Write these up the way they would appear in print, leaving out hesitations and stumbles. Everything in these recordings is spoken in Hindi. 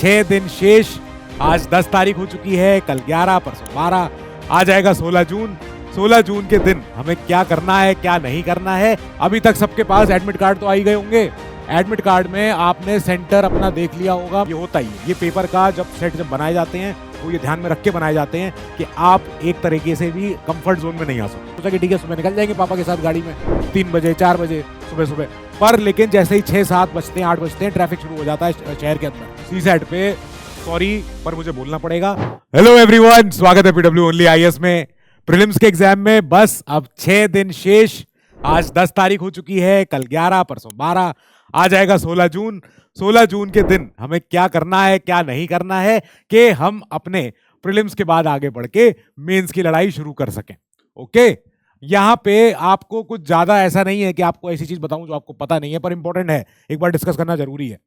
6 दिन शेष। आज 10 तारीख हो चुकी है, कल 11, परसों 12, आ जाएगा 16 जून। 16 जून के दिन हमें क्या करना है क्या नहीं करना है। अभी तक सबके पास एडमिट कार्ड तो आ ही गए होंगे। एडमिट कार्ड में आपने सेंटर अपना देख लिया होगा। ये होता ही है, ये पेपर का जब बनाए जाते हैं तो ये ध्यान में रख के बनाए जाते हैं कि आप एक तरीके से भी कंफर्ट जोन में नहीं आ सकते। सोचा कि ठीक है सुबह निकल जाएंगे पापा के साथ गाड़ी में 3 बजे 4 बजे सुबह पर लेकिन जैसे ही 6-7 बजते हैं 8 बजते हैं ट्रैफिक शुरू हो जाता है शहर के अंदर। सीसेट पे सॉरी पर मुझे बोलना पड़ेगा। हेलो एवरीवन, स्वागत है पीडब्ल्यू ओनली आईएएस में। प्रीलिम्स के एग्जाम में बस अब 6 दिन शेष। आज 10 तारीख हो चुकी है, कल 11, परसों 12, आ जाएगा 16 जून। 16 जून के दिन हमें क्या करना है क्या नहीं करना है कि हम अपने प्रीलिम्स के बाद आगे बढ़ के मेंस की लड़ाई शुरू कर सकें। ओके, यहाँ पे आपको कुछ ज्यादा ऐसा नहीं है कि आपको ऐसी चीज बताऊं जो आपको पता नहीं है, पर इंपॉर्टेंट है, एक बार डिस्कस करना जरूरी है।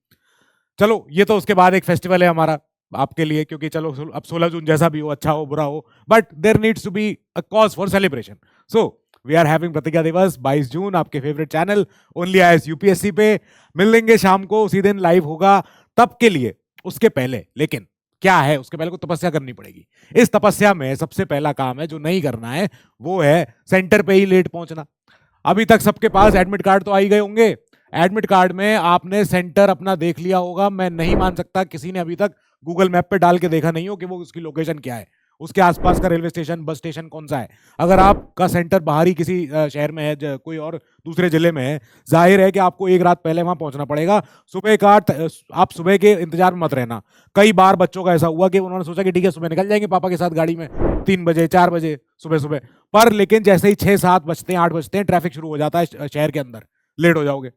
चलो ये तो उसके बाद एक फेस्टिवल है हमारा आपके लिए, क्योंकि चलो अब 16 जून जैसा भी हो, अच्छा हो बुरा हो, but there needs to be a cause for celebration. So we are having प्रतिज्ञा दिवस 22 जून आपके favourite channel only IAS UPSC पे। मिल लेंगे शाम को, उसी दिन लाइव होगा। तब के लिए उसके पहले लेकिन क्या है, उसके पहले को तपस्या करनी पड़ेगी। इस तपस्या में सबसे पहला काम है जो नहीं करना है वो है सेंटर पे ही लेट पहुंचना। अभी तक सबके पास एडमिट कार्ड तो आ ही गए होंगे। एडमिट कार्ड में आपने सेंटर अपना देख लिया होगा। मैं नहीं मान सकता किसी ने अभी तक गूगल मैप पे डाल के देखा नहीं हो कि वो उसकी लोकेशन क्या है, उसके आसपास का रेलवे स्टेशन बस स्टेशन कौन सा है। अगर आपका सेंटर बाहरी किसी शहर में है, कोई और दूसरे जिले में है, जाहिर है कि आपको एक रात पहले वहां पहुंचना पड़ेगा। सुबह का आप सुबह के इंतजार में मत रहना। कई बार बच्चों का ऐसा हुआ कि उन्होंने सोचा कि ठीक है सुबह निकल जाएंगे पापा के साथ गाड़ी में 3 बजे 4 बजे सुबह पर लेकिन जैसे ही 6-7 बजते हैं 8 बजते हैं ट्रैफिक शुरू हो जाता है शहर के अंदर, लेट हो जाओगे।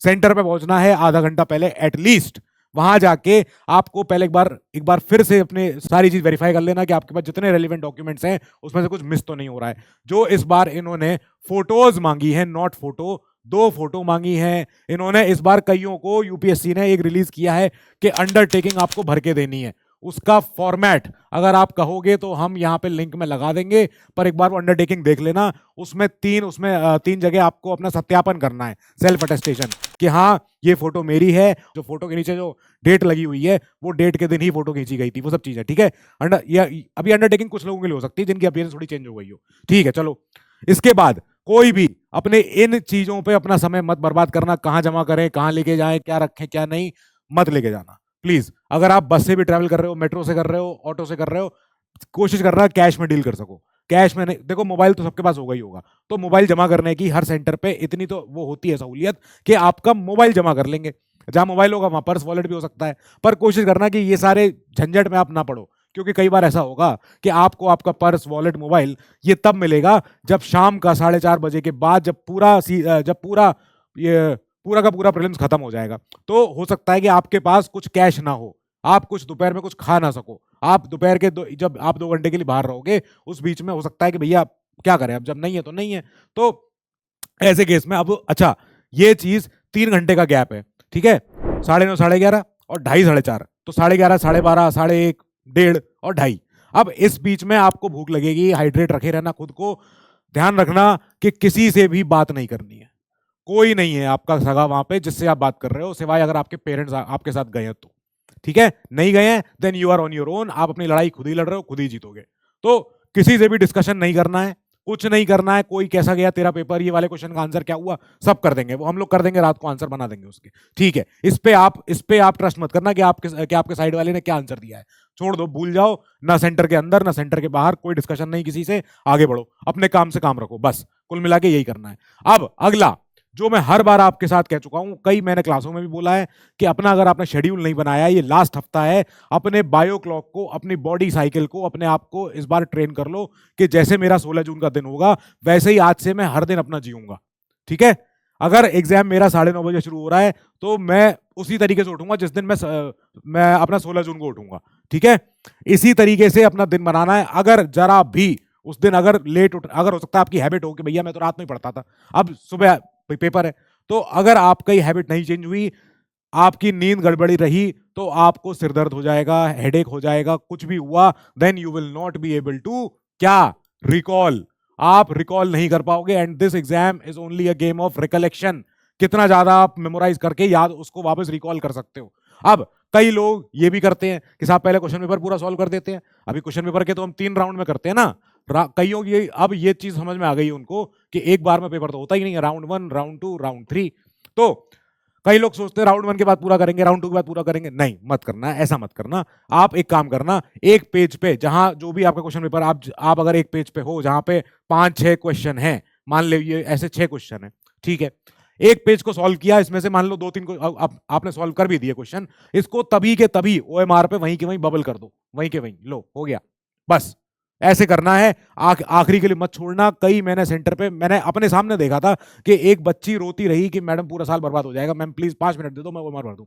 सेंटर पे पहुंचना है आधा घंटा पहले एटलीस्ट। वहां जाके आपको पहले एक बार फिर से अपने सारी चीज वेरीफाई कर लेना कि आपके पास जितने रेलिवेंट डॉक्यूमेंट्स हैं उसमें से कुछ मिस तो नहीं हो रहा है। जो इस बार इन्होंने फोटोज मांगी है, नॉट फोटो, 2 फोटो मांगी है इन्होंने इस बार। कईयों को यूपीएससी ने एक रिलीज किया है कि अंडरटेकिंग आपको भर के देनी है। उसका फॉर्मेट अगर आप कहोगे तो हम यहाँ पे लिंक में लगा देंगे, पर एक बार वो अंडरटेकिंग देख लेना। उसमें तीन जगह आपको अपना सत्यापन करना है, सेल्फ अटेस्टेशन, कि हाँ ये फोटो मेरी है। जो फोटो के नीचे जो डेट लगी हुई है वो डेट के दिन ही फोटो खींची गई थी, वो सब चीजें ठीक है। अभी अंडरटेकिंग कुछ लोगों के लिए हो सकती है जिनकी अपीयरेंस थोड़ी चेंज हो गई हो, ठीक है। चलो इसके बाद कोई भी अपने इन चीजों पे अपना समय मत बर्बाद करना। कहाँ जमा करें, कहाँ लेके जाएं, क्या रखें क्या नहीं, मत लेके जाना प्लीज। अगर आप बस से भी ट्रैवल कर रहे हो, मेट्रो से कर रहे हो, ऑटो से कर रहे हो, कोशिश कर रहा है कैश में डील कर सको। कैश में नहीं, देखो मोबाइल तो सबके पास होगा ही होगा, तो मोबाइल जमा करने की हर सेंटर पे इतनी तो वो होती है सहूलियत कि आपका मोबाइल जमा कर लेंगे। जहां मोबाइल होगा वहां पर्स वॉलेट भी हो सकता है, पर कोशिश करना कि ये सारे झंझट में आप ना पड़ो, क्योंकि कई बार ऐसा होगा कि आपको आपका पर्स वॉलेट मोबाइल ये तब मिलेगा जब शाम का 4:30 बजे के बाद, जब पूरा का पूरा प्रीलिम्स खत्म हो जाएगा। तो हो सकता है कि आपके पास कुछ कैश ना हो, आप कुछ दोपहर में कुछ खा ना सको। आप दोपहर के जब आप 2 घंटे के लिए बाहर रहोगे, उस बीच में हो सकता है कि भैया क्या करें, अब जब नहीं है तो नहीं है। तो ऐसे केस में अब अच्छा ये चीज 3 घंटे का गैप है, ठीक है। 9:30 11:30 और 2:30 4:30, तो 11:30 12:30 1:30 1:30 और 2:30। अब इस बीच में आपको भूख लगेगी, हाइड्रेट रखे रहना खुद को। ध्यान रखना कि किसी से भी बात नहीं करनी है। कोई नहीं है आपका सगा वहां पे जिससे आप बात कर रहे हो, सिवाय अगर आपके पेरेंट्स आपके साथ गए हैं तो, ठीक है। नहीं गए हैं then you are on your own. आप अपनी लड़ाई खुद ही लड़ रहे हो, खुद ही जीतोगे। तो किसी से भी डिस्कशन नहीं करना है, कुछ नहीं करना है। कोई कैसा गया तेरा पेपर, ये वाले क्वेश्चन का आंसर क्या हुआ, सब कर देंगे वो, हम लोग कर देंगे, रात को आंसर बना देंगे उसके, ठीक है। इस पे आप ट्रस्ट मत करना कि आपके साइड वाले ने क्या आंसर दिया है। छोड़ दो, भूल जाओ। ना सेंटर के अंदर ना सेंटर के बाहर कोई डिस्कशन नहीं किसी से, आगे बढ़ो, अपने काम से काम रखो, बस कुल मिला के यही करना है। अब अगला जो मैं हर बार आपके साथ कह चुका हूं, कई मैंने क्लासों में भी बोला है कि अपना अगर आपने शेड्यूल नहीं बनाया, ये लास्ट हफ्ता है, अपने बायो क्लॉक को, अपनी बॉडी साइकिल को, अपने आप को इस बार ट्रेन कर लो कि जैसे मेरा 16 जून का दिन होगा वैसे ही आज से मैं हर दिन अपना जीऊंगा, ठीक है। अगर एग्जाम मेरा 9:30 बजे शुरू हो रहा है तो मैं उसी तरीके से उठूंगा जिस दिन मैं अपना 16 जून को उठूंगा, ठीक है। इसी तरीके से अपना दिन बनाना है। अगर जरा भी उस दिन अगर लेट उठ, अगर हो सकता है आपकी हैबिट हो कि भैया मैं तो रात में पढ़ता था, अब सुबह पेपर है, तो अगर आपकी हैबिट नहीं चेंज हुई, आपकी नींद गड़बड़ी रही, तो आपको सिर दर्द हो जाएगा, हेडेक हो जाएगा, कुछ भी हुआ, then you will not be able to क्या रिकॉल। आप रिकॉल नहीं कर पाओगे। And this exam is only a game of recollection. कितना ज्यादा आप मेमोराइज करके याद उसको वापस रिकॉल कर सकते हो। अब कई लोग ये भी करते हैं कि साहब पहले क्वेश्चन पेपर पूरा सॉल्व कर देते हैं। अभी क्वेश्चन पेपर के तो हम 3 राउंड में करते हैं ना। कईयों की अब ये चीज समझ में आ गई उनको कि एक बार में पेपर तो होता ही नहीं है, राउंड 1, राउंड 2, राउंड 3। तो कई लोग सोचते हैं राउंड 1 के बाद पूरा करेंगे, राउंड 2 के बाद पूरा करेंगे। नहीं, मत करना, ऐसा मत करना। आप एक काम करना, एक पेज पे जहां जो भी आपका क्वेश्चन पेपर, आप अगर एक पेज पे हो जहां पे 5-6 क्वेश्चन है, मान लीजिए ऐसे 6 क्वेश्चन है, ठीक है, एक पेज को सॉल्व किया, इसमें से मान लो 2-3 को आपने सॉल्व कर भी दिए क्वेश्चन, इसको तभी के तभी ओएमआर पे वहीं के वहीं बबल कर दो, वहीं के वहीं लो, हो गया। बस ऐसे करना है, आखिरी के लिए मत छोड़ना। कई मैंने सेंटर पे मैंने अपने सामने देखा था कि एक बच्ची रोती रही कि मैडम पूरा साल बर्बाद हो जाएगा, मैम प्लीज 5 मिनट दे दो, मैं ओएमआर भर दूं।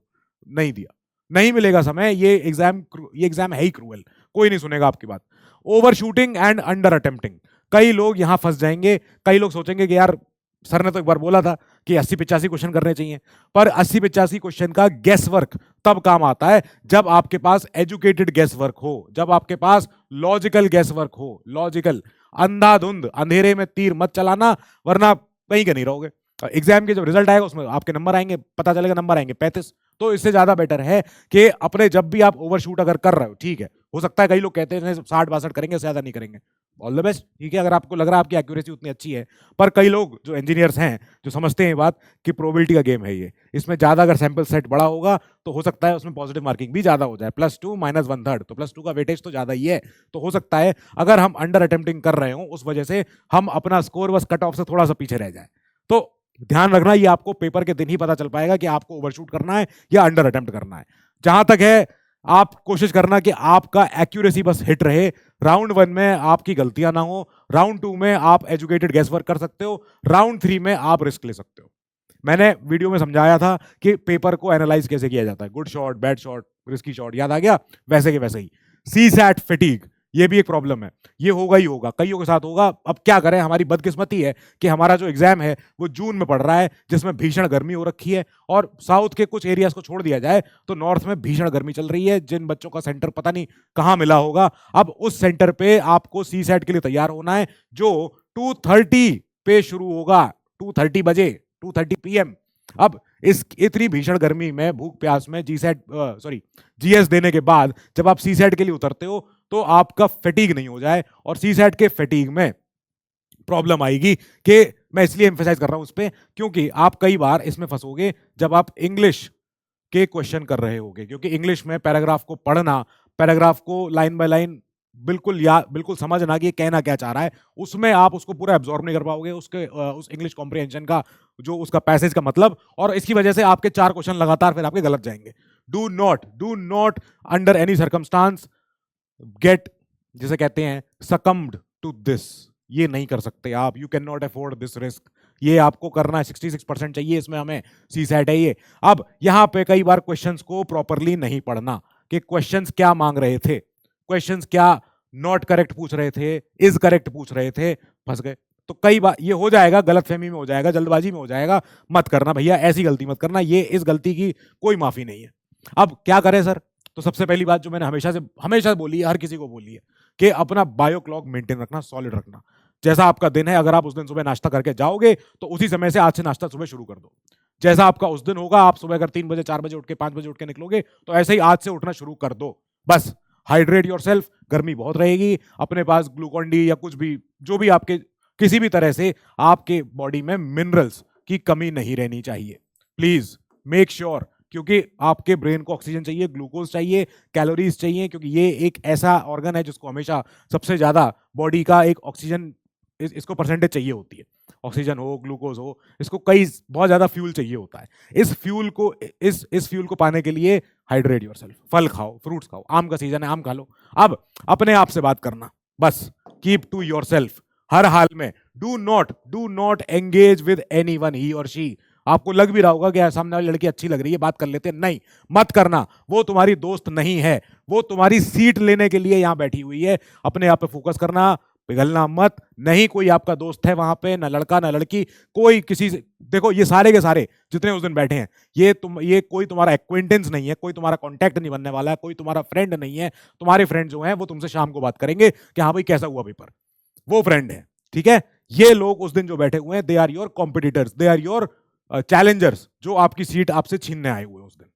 नहीं दिया, नहीं मिलेगा समय। ये एग्जाम है ही क्रूअल, कोई नहीं सुनेगा आपकी बात। Over shooting and under attempting, कई लोग यहां फंस जाएंगे। कई लोग सोचेंगे कि यार सर ने तो एक बार बोला था कि 80-85 क्वेश्चन करने चाहिए, पर 80-85 क्वेश्चन का गेस वर्क तब काम आता है जब आपके पास एजुकेटेड गेस वर्क हो, जब आपके पास लॉजिकल गेस वर्क हो। लॉजिकल, अंधाधुंध अंधेरे में तीर मत चलाना, वरना कहीं के नहीं रहोगे। एग्जाम के जब रिजल्ट आएगा उसमें आपके नंबर आएंगे, पता चलेगा नंबर आएंगे 35। तो इससे ज्यादा बेटर है कि अपने जब भी आप ओवरशूट अगर कर रहे हो, ठीक है, हो सकता है कई लोग कहते हैं 60-62 करेंगे, ज्यादा नहीं करेंगे, ऑल द बेस्ट, ठीक है, अगर आपको लग रहा है आपकी एक्यूरेसी उतनी अच्छी है। पर कई लोग जो इंजीनियर्स हैं जो समझते हैं बात कि प्रोबेबिलिटी का गेम है ये, इसमें ज्यादा अगर सैंपल सेट बड़ा होगा तो हो सकता है उसमें पॉजिटिव मार्किंग भी ज्यादा हो जाए, +2 -1/3, तो +2 का वेटेज तो ज्यादा ही है। तो हो सकता है अगर हम अंडर अटेम्प्टिंग कर रहे हो उस वजह से हम अपना स्कोर बस कट ऑफ से थोड़ा सा पीछे रह जाए। तो ध्यान रखना, ये आपको पेपर के दिन ही पता चल पाएगा कि आपको ओवरशूट करना है या अंडर अटेम्प्ट करना है। जहां तक है, आप कोशिश करना कि आपका एक्यूरेसी बस हिट रहे। राउंड 1 में आपकी गलतियां ना हो, राउंड 2 में आप एजुकेटेड गेस वर्क कर सकते हो, राउंड 3 में आप रिस्क ले सकते हो। मैंने वीडियो में समझाया था कि पेपर को एनालाइज कैसे किया जाता है, good shot, bad shot, risky shot, याद आ गया? वैसे के वैसे ही सी सैट फिटीग, ये भी एक प्रॉब्लम है, ये होगा ही होगा, कईयों के साथ होगा। अब क्या करें, हमारी बदकिस्मती है कि हमारा जो एग्जाम है वो जून में पड़ रहा है, जिसमें भीषण गर्मी हो रखी है, और साउथ के कुछ एरियाज को छोड़ दिया जाए तो नॉर्थ में भीषण गर्मी चल रही है। जिन बच्चों का सेंटर पता नहीं कहाँ मिला होगा, अब उस सेंटर पे आपको सी सैट के लिए तैयार होना है, जो 2:30 पे शुरू होगा, 2:30 बजे, 2:30 PM। अब इस इतनी भीषण गर्मी में, भूख प्यास में, जीएस देने के बाद जब आप सी सैट के लिए उतरते हो तो आपका फैटिग नहीं हो जाए, और सी सैट के फैटिग में प्रॉब्लम आएगी। कि मैं इसलिए एम्फेसाइज कर रहा हूं उस पर, क्योंकि आप कई बार इसमें फंसोगे जब आप इंग्लिश के क्वेश्चन कर रहे होगे, क्योंकि इंग्लिश में पैराग्राफ को पढ़ना, पैराग्राफ को लाइन बाय लाइन बिल्कुल समझना कि ये कहना क्या चाह रहा है, उसमें आप उसको पूरा एब्जॉर्ब नहीं कर पाओगे, उसके उस इंग्लिश कॉम्प्रिहेंशन का, जो उसका पैसेज का मतलब, और इसकी वजह से आपके 4 क्वेश्चन लगातार फिर आपके गलत जाएंगे। Do not under any circumstance get, जिसे कहते हैं, सकम्ड टू दिस। ये नहीं कर सकते आप, you can not afford this risk. ये आपको करना है, 66% चाहिए इसमें हमें, सी सैट है ये। अब यहां पे कई बार क्वेश्चंस को प्रॉपरली नहीं पढ़ना कि क्वेश्चंस क्या मांग रहे थे, क्वेश्चंस क्या नॉट करेक्ट पूछ रहे थे, इज करेक्ट पूछ रहे थे, फंस गए। तो कई बार ये हो जाएगा, गलतफहमी में हो जाएगा, जल्दबाजी में हो जाएगा, मत करना भैया, ऐसी गलती मत करना, ये इस गलती की कोई माफी नहीं है। अब क्या करें सर? तो सबसे पहली बात जो मैंने हमेशा बोली है, हर किसी को बोली है, कि अपना बायो क्लॉक मेंटेन रखना, सॉलिड रखना। जैसा आपका दिन है, अगर आप उस दिन सुबह नाश्ता करके जाओगे तो उसी समय से आज से नाश्ता सुबह शुरू कर दो। जैसा आपका उस दिन होगा, आप सुबह अगर 3 बजे, 4 बजे उठ के, 5 बजे उठ के निकलोगे, तो ऐसे ही आज से उठना शुरू कर दो। बस हाइड्रेट योरसेल्फ, गर्मी बहुत रहेगी, अपने पास ग्लूकॉन डी या कुछ भी, जो भी आपके किसी भी तरह से आपके बॉडी में मिनरल्स की कमी नहीं रहनी चाहिए। प्लीज मेक श्योर, क्योंकि आपके ब्रेन को ऑक्सीजन चाहिए, ग्लूकोज चाहिए, कैलोरीज चाहिए, क्योंकि ये एक ऐसा ऑर्गन है जिसको हमेशा सबसे ज्यादा बॉडी का एक ऑक्सीजन, इसको परसेंटेज चाहिए होती है, ऑक्सीजन हो, ग्लूकोज हो, इसको बहुत ज्यादा फ्यूल चाहिए होता है। इस फ्यूल को पाने के लिए हाइड्रेट योरसेल्फ, फल खाओ, फ्रूट्स खाओ, आम का सीजन है, आम खा लो। अब अपने आप से बात करना, बस कीप टू योरसेल्फ हर हाल में। Do not engage with anyone, he और शी। आपको लग भी रहा होगा कि सामने वाली लड़की अच्छी लग रही है, बात कर लेते हैं, नहीं, मत करना। वो तुम्हारी दोस्त नहीं है, वो तुम्हारी सीट लेने के लिए यहां बैठी हुई है। अपने आप पे फोकस करना, पिघलना मत। नहीं कोई आपका दोस्त है वहां पे, ना लड़का ना लड़की, कोई किसी से। देखो ये सारे के सारे जितने उस दिन बैठे हैं, ये कोई तुम्हारा एक्वेंटेंस नहीं है, कोई तुम्हारा कॉन्टैक्ट नहीं बनने वाला है, कोई तुम्हारा फ्रेंड नहीं है। तुम्हारे फ्रेंड जो हैं वो तुमसे शाम को बात करेंगे कि हाँ भाई कैसा हुआ पेपर, वो फ्रेंड है, ठीक है। ये लोग उस दिन जो बैठे हुए हैं, they are your competitors, they are your challengers, जो आपकी सीट आपसे छीनने आए हुए हैं उस दिन,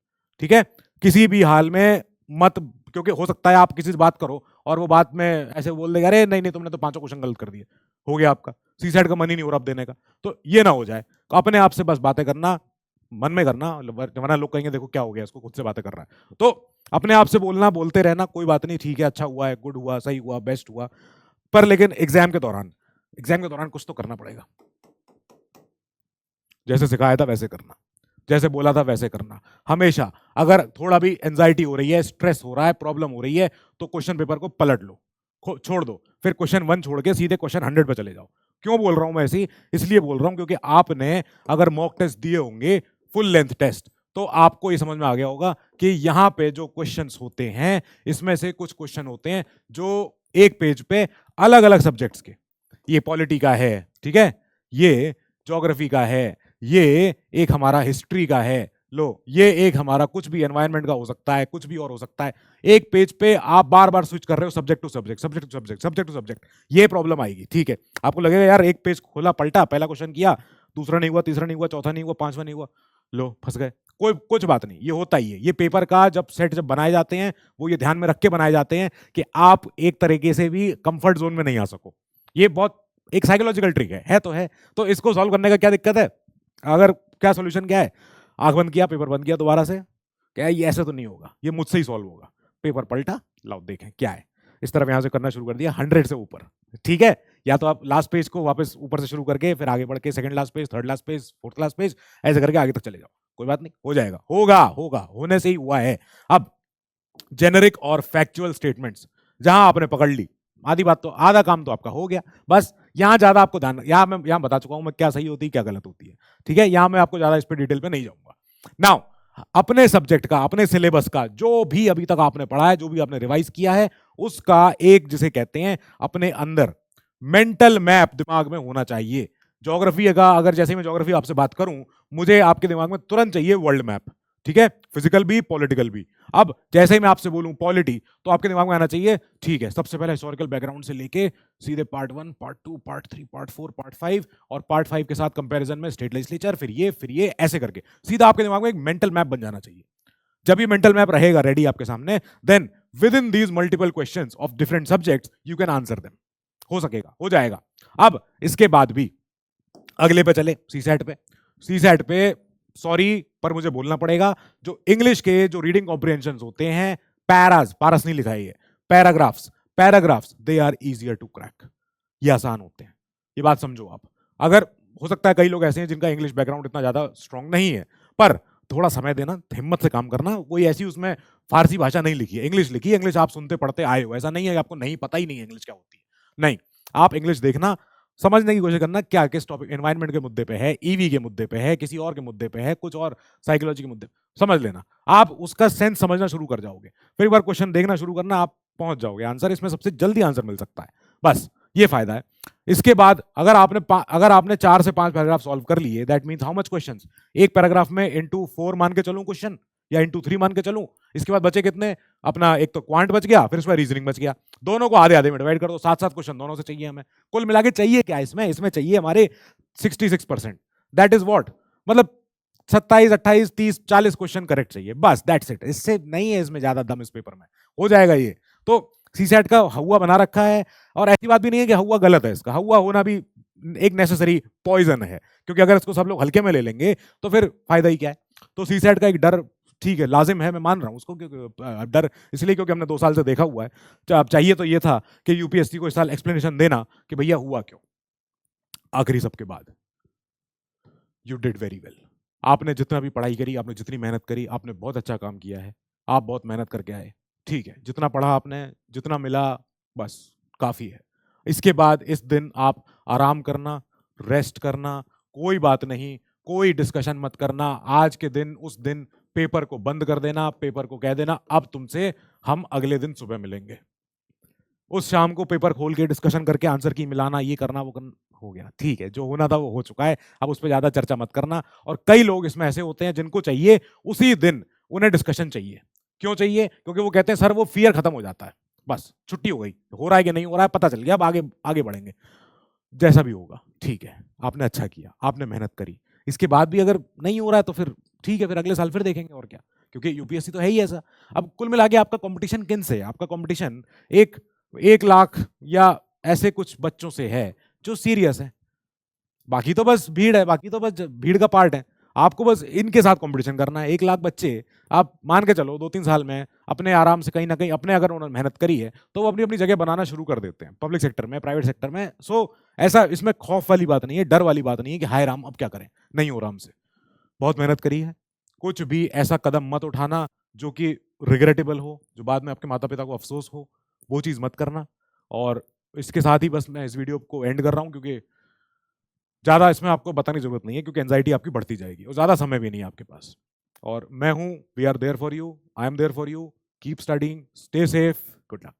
ठीक है। किसी भी हाल में मत, क्योंकि हो सकता है आप किसी से बात करो और वो बात में ऐसे बोल देगा, अरे नहीं नहीं तुमने तो पांचों क्वेश्चन गलत कर दिए, हो गया आपका सी सेट का मन ही नहीं हो रहा अब देने का। तो ये ना हो जाए, तो अपने आप से बस बातें करना, मन में करना, वरना लोग कहेंगे देखो क्या हो गया इसको, खुद से बातें कर रहा है। तो अपने आप से बोलना, बोलते रहना, कोई बात नहीं, ठीक है, अच्छा हुआ है, गुड हुआ, सही हुआ, बेस्ट हुआ, पर लेकिन एग्जाम के दौरान कुछ तो करना पड़ेगा। जैसे सिखाया था वैसे करना, जैसे बोला था वैसे करना। हमेशा अगर थोड़ा भी एंजाइटी हो रही है, स्ट्रेस हो रहा है, प्रॉब्लम हो रही है, तो क्वेश्चन पेपर को पलट लो, छोड़ दो, फिर क्वेश्चन 1 छोड़ के सीधे क्वेश्चन 100 पे चले जाओ। क्यों बोल रहा हूं मैं ऐसी, इसलिए बोल रहा हूं क्योंकि आपने अगर मॉक टेस्ट दिए होंगे, फुल लेंथ टेस्ट, तो आपको ये समझ में आ गया होगा कि यहाँ पे जो क्वेश्चंस होते हैं, इसमें से कुछ क्वेश्चन होते हैं जो एक पेज पे अलग अलग सब्जेक्ट्स के, ये पॉलिटी का है, ठीक है, ये ज्योग्राफी का है, ये एक हमारा हिस्ट्री का है, लो ये एक हमारा कुछ भी एनवायरनमेंट का हो सकता है, कुछ भी और हो सकता है। एक पेज पे आप बार बार स्विच कर रहे हो subject to subject, subject to subject, subject to subject, ये प्रॉब्लम आएगी। ठीक है, आपको लगेगा यार एक पेज खोला पलटा, पहला क्वेश्चन किया, दूसरा नहीं हुआ, तीसरा नहीं हुआ, चौथा नहीं हुआ, पांचवा नहीं हुआ, लो फंस गए। कोई कुछ बात नहीं, ये होता ही है। ये पेपर का जब सेट जब बनाए जाते हैं, वो ये ध्यान में रख के बनाए जाते हैं कि आप एक तरीके से भी कंफर्ट जोन में नहीं आ सको। ये बहुत एक साइकोलॉजिकल ट्रिक है तो है। तो इसको सॉल्व करने का क्या दिक्कत है, अगर क्या सोल्यूशन क्या है, आंख बंद किया, पेपर बंद किया दोबारा से, क्या ये ऐसे तो नहीं होगा, ये मुझसे ही सॉल्व होगा, पेपर पलटा, लाओ देखें क्या है, इस तरफ यहां से करना शुरू कर दिया 100 से ऊपर। ठीक है, या तो आप लास्ट पेज को वापस ऊपर से शुरू करके फिर आगे बढ़ के second last page, third last page, fourth last page, ऐसे करके आगे तक चले जाओ, कोई बात नहीं, हो जाएगा, होगा होगा, होने से ही हुआ है। अब जेनेरिक और फैक्चुअल स्टेटमेंट्स जहां आपने पकड़ ली, आधी बात तो, आधा काम तो आपका हो गया। बस यहां ज्यादा आपको ध्यान, यहां मैं यहां बता चुका हूं मैं क्या सही होती है क्या गलत होती है। ठीक है, यहां मैं आपको ज्यादा इस पर डिटेल पे नहीं जाऊंगा। नाउ अपने सब्जेक्ट का, अपने सिलेबस का जो भी अभी तक आपने पढ़ा है, जो भी आपने रिवाइज किया है, उसका एक जिसे कहते हैं अपने अंदर मेंटल मैप दिमाग में होना चाहिए। ज्योग्राफी का अगर जैसे मैं ज्योग्राफी आपसे बात करूं, मुझे आपके दिमाग में तुरंत चाहिए वर्ल्ड मैप, ठीक है, फिजिकल भी पॉलिटिकल भी। अब जैसे ही मैं आपसे बोलूं पॉलिटी, तो आपके दिमाग में आना चाहिए, ठीक है, सबसे पहले हिस्टोरिकल बैकग्राउंड से लेके सीधे part 1, part 2, part 3, part 4, part 5, और पार्ट 5 के साथ कंपैरिजन में स्टेट लेजिस्लेचर, फिर ये ऐसे करके सीधा आपके दिमाग में एक मेंटल मैप बन जाना चाहिए। जब ये मेंटल मैप रहेगा रेडी आपके सामने, then within these multiple questions of different subjects you can answer them. हो सकेगा, हो जाएगा। अब इसके बाद भी अगले पे चले, सी सेट पे सॉरी पर मुझे बोलना पड़ेगा, जो इंग्लिश के जो रीडिंग कॉम्प्रिहेंशन होते हैं, पारस नहीं लिखा है ये, paragraphs they are easier to crack, ये आसान होते हैं, ये बात समझो आप। अगर हो सकता है कई लोग ऐसे हैं जिनका इंग्लिश बैकग्राउंड इतना ज्यादा स्ट्रांग नहीं है, पर थोड़ा समय देना, हिम्मत से काम करना। कोई ऐसी उसमें फारसी भाषा नहीं लिखी है, इंग्लिश लिखी है, इंग्लिश आप सुनते पढ़ते आए हो, ऐसा नहीं है कि आपको नहीं पता ही नहीं है इंग्लिश क्या होती है, नहीं, आप इंग्लिश देखना, समझने की कोशिश करना क्या किस टॉपिक, एनवायरनमेंट के मुद्दे पे है, ईवी के मुद्दे पे है, किसी और के मुद्दे पे है, कुछ और साइकोलॉजी के मुद्दे, समझ लेना, आप उसका सेंस समझना शुरू कर जाओगे। फिर एक बार क्वेश्चन देखना शुरू करना, आप पहुंच जाओगे आंसर, इसमें सबसे जल्दी आंसर मिल सकता है, बस ये फायदा है। इसके बाद अगर आपने 4 से 5 पैराग्राफ सॉल्व कर लिए, that means how much questions, एक पैराग्राफ में इंटू 4 मान के चलूं क्वेश्चन, या इंटू 3 मान के चलूं। इसके बाद बचे कितने, अपना एक तो क्वांट बच गया, फिर उसमें रीजनिंग बच गया, दोनों को आधे आधे में डिवाइड कर दो, 7-7 क्वेश्चन दोनों से चाहिए हमें। कुल मिला के चाहिए क्या इसमें चाहिए हमारे 66%, दैट इज व्हाट, मतलब 27, 28, 30, 40 क्वेश्चन करेक्ट चाहिए, बस दैट्स इट, इससे नहीं है इसमें ज्यादा दम, इस पेपर में हो जाएगा ये। तो सी सेट का हवा बना रखा है, और ऐसी बात भी नहीं है कि हवा गलत है, इसका हवा होना भी एक नेसेसरी पॉइजन है, क्योंकि अगर इसको सब लोग हल्के में ले लेंगे तो फिर फायदा ही क्या है। तो सी सेट का एक डर ठीक है लाजिम है, मैं मान रहा हूँ उसको, क्योंकि डर इसलिए क्योंकि हमने 2 साल से देखा हुआ है। तो अब चाहिए तो ये था कि यूपीएससी को इस साल एक्सप्लेनेशन देना कि भैया हुआ क्यों। आखिरी सबके बाद यू डिड वेरी वेल, आपने जितना भी पढ़ाई करी, आपने जितनी मेहनत करी, आपने बहुत अच्छा काम किया है, आप बहुत मेहनत करके आए, ठीक है, जितना पढ़ा आपने, जितना मिला, बस काफ़ी है। इसके बाद इस दिन आप आराम करना, रेस्ट करना, कोई बात नहीं, कोई डिस्कशन मत करना। आज के दिन उस दिन पेपर को बंद कर देना, पेपर को कह देना अब तुमसे हम अगले दिन सुबह मिलेंगे। उस शाम को पेपर खोल के डिस्कशन करके आंसर की मिलाना, ये करना वो करना, हो गया, ठीक है, जो होना था वो हो चुका है, अब उस पर ज्यादा चर्चा मत करना। और कई लोग इसमें ऐसे होते हैं जिनको चाहिए उसी दिन उन्हें डिस्कशन चाहिए। क्यों चाहिए, क्योंकि वो कहते हैं सर वो फियर खत्म हो जाता है, बस छुट्टी हो गई, हो रहा है कि नहीं हो रहा है पता चल गया, अब आगे आगे बढ़ेंगे, जैसा भी होगा ठीक है, आपने अच्छा किया, आपने मेहनत करी। इसके बाद भी अगर नहीं हो रहा है तो फिर ठीक है, फिर अगले साल फिर देखेंगे, और क्या, क्योंकि यूपीएससी तो है ही ऐसा। अब कुल मिला के आपका कंपटीशन किन से है? आपका कंपटीशन एक 1 लाख या ऐसे कुछ बच्चों से है जो सीरियस है। बाकी तो बस भीड़ है, बाकी तो बस भीड़ का पार्ट है। आपको बस इनके साथ कंपटीशन करना है। 1 लाख बच्चे आप मान के चलो 2-3 साल में अपने आराम से कहीं ना कहीं अपने अगर उन्होंने मेहनत करी है तो वो अपनी अपनी जगह बनाना शुरू कर देते हैं, पब्लिक सेक्टर में, प्राइवेट सेक्टर में। सो ऐसा इसमें खौफ वाली बात नहीं है, डर वाली बात नहीं है कि हाय राम अब क्या करें, नहीं हो रहा हमसे। बहुत मेहनत करी है, कुछ भी ऐसा कदम मत उठाना जो कि रिग्रेटेबल हो, जो बाद में आपके माता पिता को अफसोस हो, वो चीज़ मत करना। और इसके साथ ही बस मैं इस वीडियो को एंड कर रहा हूँ, क्योंकि ज़्यादा इसमें आपको बताने की जरूरत नहीं है, क्योंकि एंजाइटी आपकी बढ़ती जाएगी और ज़्यादा समय भी नहीं है आपके पास। और मैं हूँ, we are there for you, I am there for you, keep studying, stay safe, good luck.